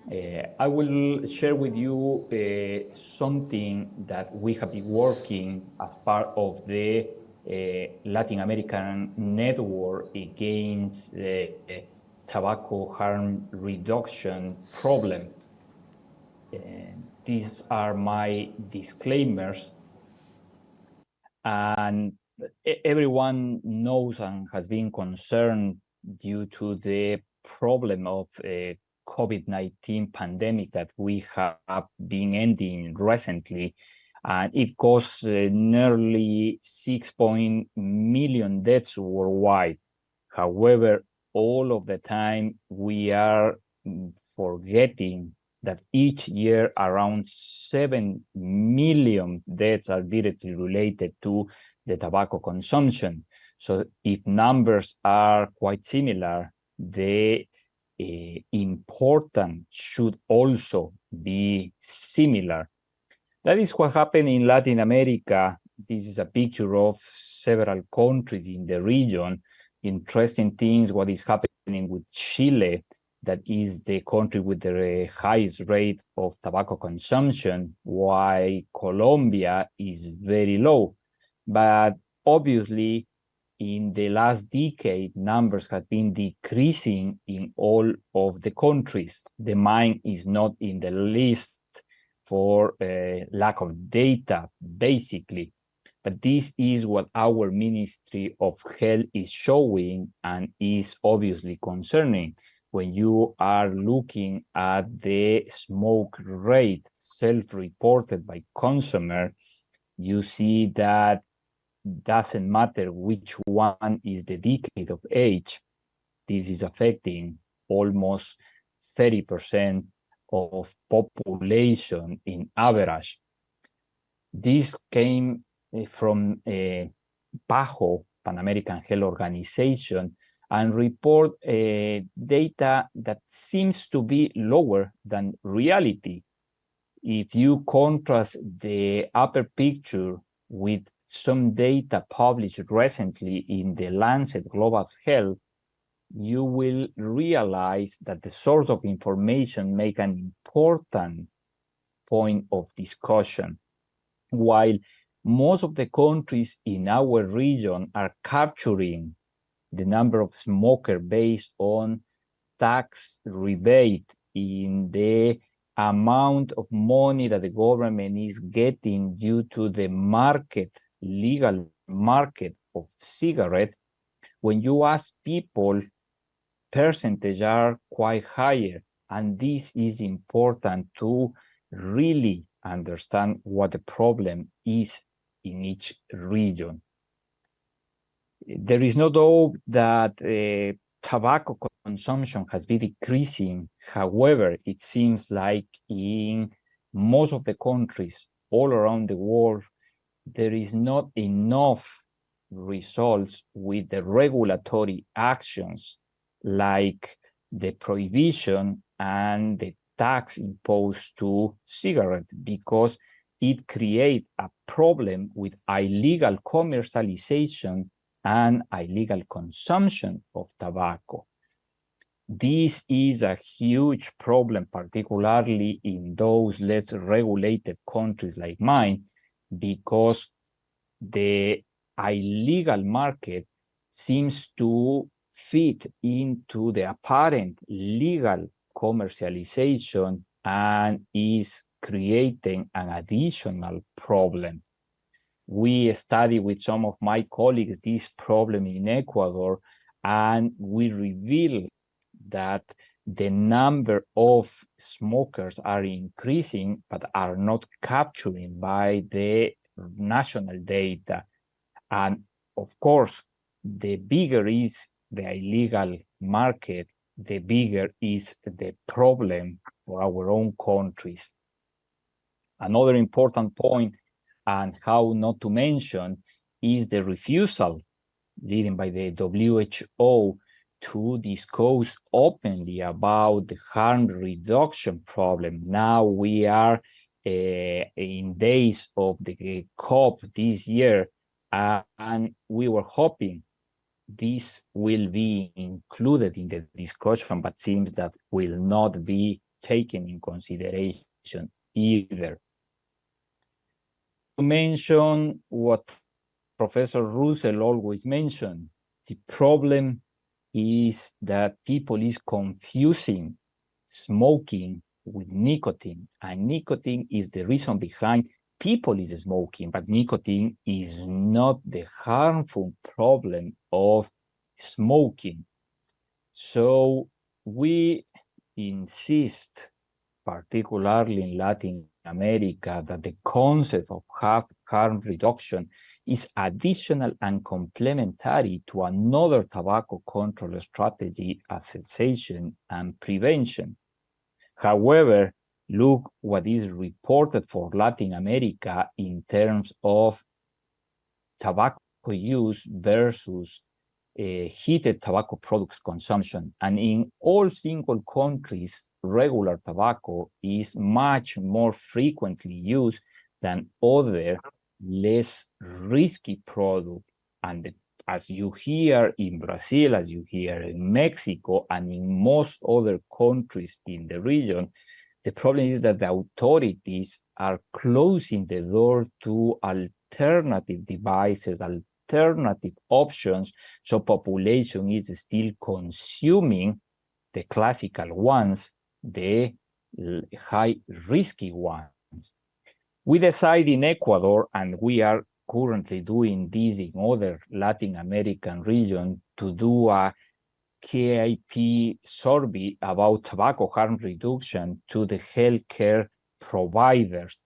I will share with you something that we have been working as part of the Latin American network against the tobacco harm reduction problem. These are my disclaimers, and everyone knows and has been concerned due to the problem of COVID-19 pandemic that we have been ending recently, and it caused nearly 6 million deaths worldwide. However, all of the time we are forgetting that each year around 7 million deaths are directly related to the tobacco consumption. So if numbers are quite similar, the importance should also be similar. That is what happened in Latin America. This is a picture of several countries in the region. Interesting things, what is happening with Chile, that is the country with the highest rate of tobacco consumption, while Colombia is very low. But obviously, in the last decade, numbers have been decreasing in all of the countries. The mine is not in the list for lack of data, basically. But this is what our Ministry of Health is showing and is obviously concerning. When you are looking at the smoke rate self-reported by consumer, you see that doesn't matter which one is the decade of age, this is affecting almost 30% of population in average. This came from PAHO, Pan American Health Organization, and report data that seems to be lower than reality. If you contrast the upper picture with some data published recently in the Lancet Global Health, you will realize that the source of information make an important point of discussion. While most of the countries in our region are capturing the number of smokers based on tax rebate in the amount of money that the government is getting due to the market, legal market of cigarette, when you ask people, percentage are quite higher. And this is important to really understand what the problem is in each region. There is no doubt that tobacco consumption has been decreasing. However, it seems like in most of the countries all around the world, there is not enough results with the regulatory actions like the prohibition and the tax imposed to cigarettes, because it creates a problem with illegal commercialization and illegal consumption of tobacco. This is a huge problem, particularly in those less regulated countries like mine, because the illegal market seems to fit into the apparent legal commercialization and is creating an additional problem. We studied with some of my colleagues this problem in Ecuador, and we revealed that the number of smokers are increasing, but are not captured by the national data. And of course, the bigger is the illegal market, the bigger is the problem for our own countries. Another important point, and how not to mention, is the refusal leading by the WHO to discuss openly about the harm reduction problem. Now we are in days of the COP this year, and we were hoping this will be included in the discussion, but seems that will not be taken in consideration either. To mention what Professor Russell always mentioned, the problem is that people is confusing smoking with nicotine, and nicotine is the reason behind people is smoking, but nicotine is not the harmful problem of smoking. So we insist, particularly in Latin America, that the concept of harm reduction is additional and complementary to another tobacco control strategy as cessation and prevention. However, look what is reported for Latin America in terms of tobacco use versus heated tobacco products consumption. And in all single countries, regular tobacco is much more frequently used than other less risky products. And as you hear in Brazil, as you hear in Mexico, and in most other countries in the region, the problem is that the authorities are closing the door to alternative devices, alternative options, so population is still consuming the classical ones, the high risky ones. We decide in Ecuador, and we are currently doing this in other Latin American regions, to do a KIP survey about tobacco harm reduction to the healthcare providers.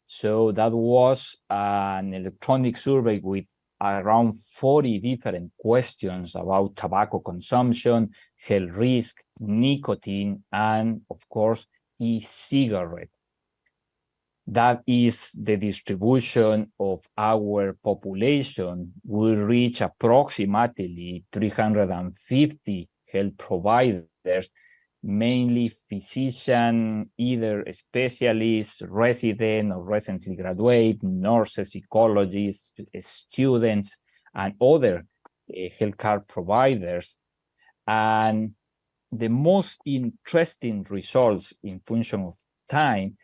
So that was an electronic survey with around 40 different questions about tobacco consumption, health risk, nicotine, and of course, e-cigarette. That is the distribution of our population. We reach approximately 350 health providers, mainly physician, either specialists, resident or recently graduate, nurses, psychologists, students, and other healthcare providers. And the most interesting results in function of time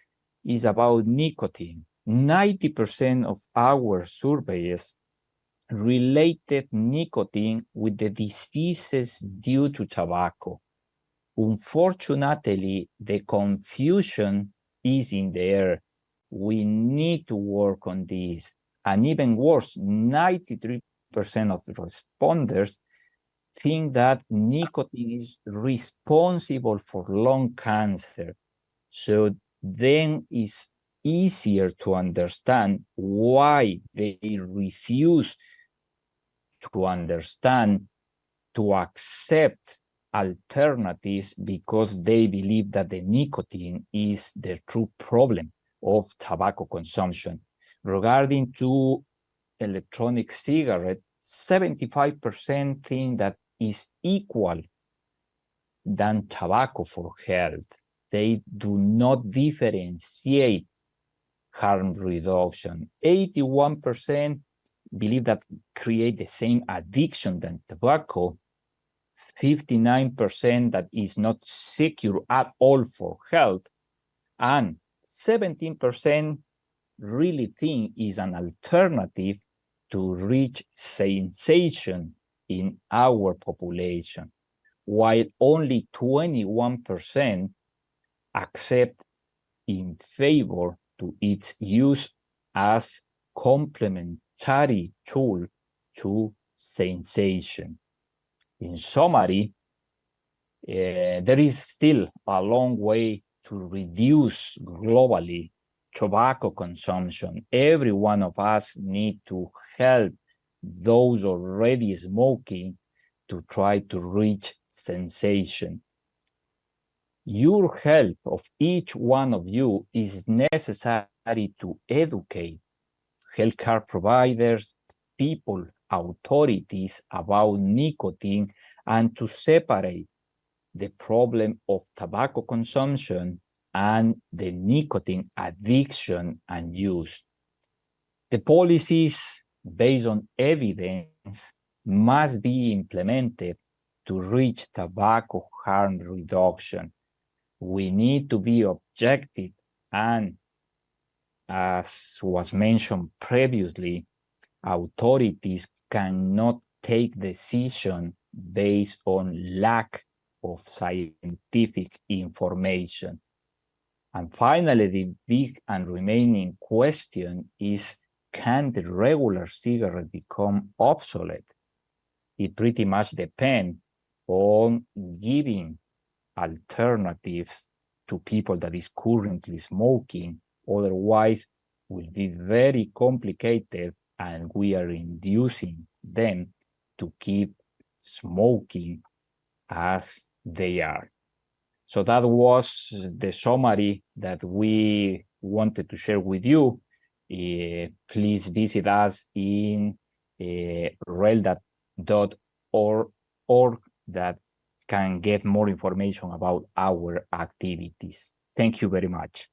is about nicotine. 90% of our surveys related nicotine with the diseases due to tobacco. Unfortunately, the confusion is in the air. We need to work on this. And even worse, 93% of the responders think that nicotine is responsible for lung cancer. So then it's easier to understand why they refuse to understand, to accept alternatives, because they believe that the nicotine is the true problem of tobacco consumption. Regarding to electronic cigarette, 75% think that is equal than tobacco for health. They do not differentiate harm reduction. 81% believe that create the same addiction than tobacco. 59% that is not secure at all for health. And 17% really think is an alternative to reach sensation in our population, while only 21% accept in favor to its use as complementary tool to sensation. In summary, there is still a long way to reduce globally tobacco consumption. Every one of us need to help those already smoking to try to reach sensation. Your help of each one of you is necessary to educate healthcare providers, people, authorities about nicotine, and to separate the problem of tobacco consumption and the nicotine addiction and use. The policies based on evidence must be implemented to reach tobacco harm reduction. we need to be objective, and as was mentioned previously, authorities cannot take decisions based on lack of scientific information. And finally, the big and remaining question is, can the regular cigarette become obsolete? It pretty much depends on giving alternatives to people that is currently smoking. Otherwise, will be very complicated, and we are inducing them to keep smoking as they are. So that was the summary that we wanted to share with you. Please visit us in rel.org that can get more information about our activities. Thank you very much.